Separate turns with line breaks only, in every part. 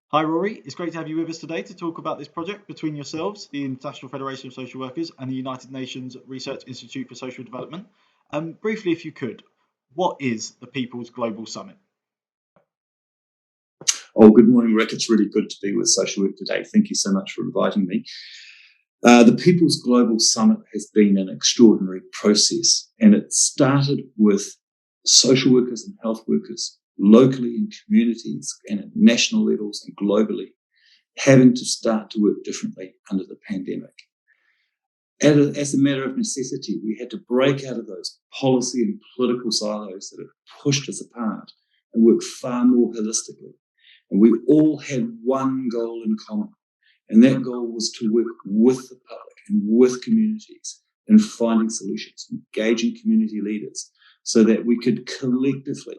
Hi, Rory. It's great to have you with us today to talk about this project between yourselves, the International Federation of Social Workers, and the United Nations Research Institute for Social Development. Briefly, if you could, what is the People's Global Summit?
Oh, good morning, Rick. It's really good to be with Social Work today. Thank you so much for inviting me. The People's Global Summit has been an extraordinary process, and it started with social workers and health workers locally in communities and at national levels and globally having to start to work differently under the pandemic. As a matter of necessity, we had to break out of those policy and political silos that have pushed us apart and work far more holistically. And we all had one goal in common, and that goal was to work with the public and with communities in finding solutions, engaging community leaders so that we could collectively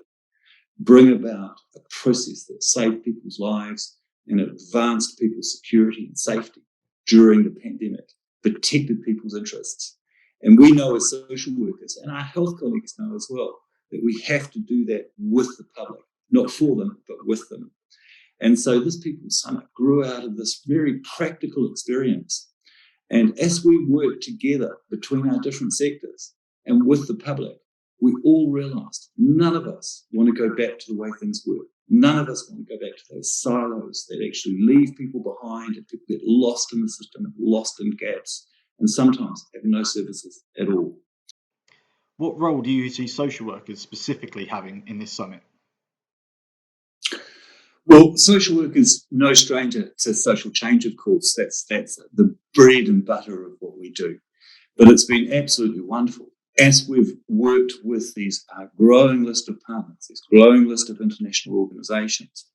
bring about a process that saved people's lives and advanced people's security and safety during the pandemic, protected people's interests. And we know as social workers, and our health colleagues know as well, that we have to do that with the public, not for them, but with them. And so this People's Summit grew out of this very practical experience. And as we work together between our different sectors and with the public, we all realised none of us want to go back to the way things were. None of us want to go back to those silos that actually leave people behind and people get lost in the system, lost in gaps, and sometimes have no services at all.
What role do you see social workers specifically having in this summit?
Well, social work is no stranger to social change, of course. That's the bread and butter of what we do. But it's been absolutely wonderful. As we've worked with these growing list of partners, this growing list of international organisations,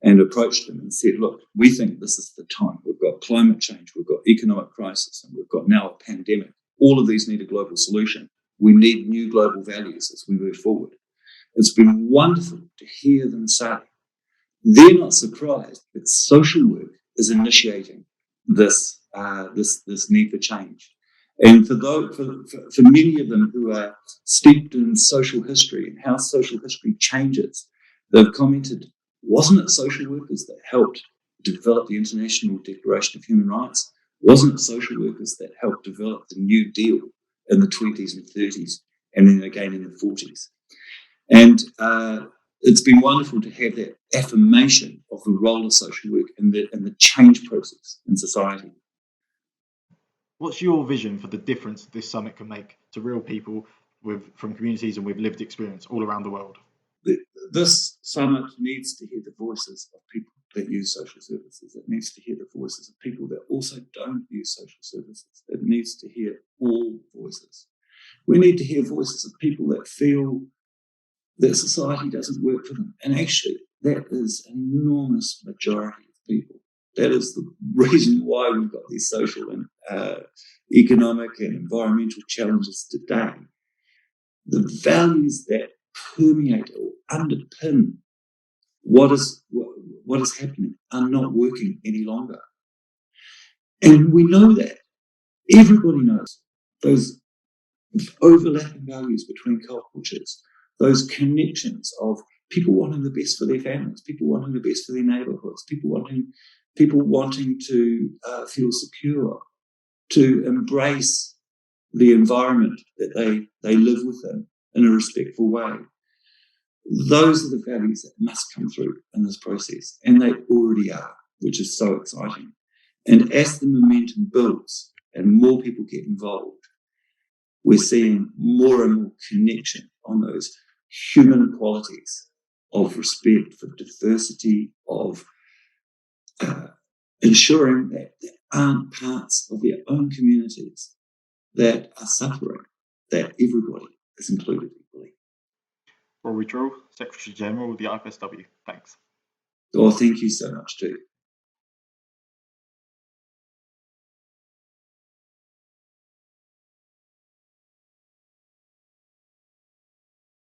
and approached them and said, look, we think this is the time. We've got climate change, we've got economic crisis, and we've got now a pandemic. All of these need a global solution. We need new global values as we move forward. It's been wonderful to hear them say, they're not surprised that social work is initiating this need for change. And for many of them who are steeped in social history and how social history changes, they've commented, wasn't it social workers that helped develop the International Declaration of Human Rights? Wasn't it social workers that helped develop the New Deal in the 20s and 30s and then again in the 40s? And it's been wonderful to have that affirmation of the role of social work and the change process in society.
What's your vision for the difference this summit can make to real people from communities and with lived experience all around the world?
This summit needs to hear the voices of people that use social services. It needs to hear the voices of people that also don't use social services. It needs to hear all voices. We need to hear voices of people that feel that society doesn't work for them. And actually, that is an enormous majority of people. That is the reason why we've got these social and economic and environmental challenges today. The values that permeate or underpin what is happening are not working any longer. And we know that. Everybody knows those overlapping values between cultures, those connections of people wanting the best for their families, people wanting the best for their neighbourhoods, people wanting to feel secure, to embrace the environment that they live within in a respectful way. Those are the values that must come through in this process, and they already are, which is so exciting. And as the momentum builds and more people get involved, we're seeing more and more connection on those human qualities of respect for diversity, of ensuring that there aren't parts of their own communities that are suffering, that everybody is included equally.
Rory Truell, Secretary General of the IFSW. Thanks.
Oh, thank you so much too.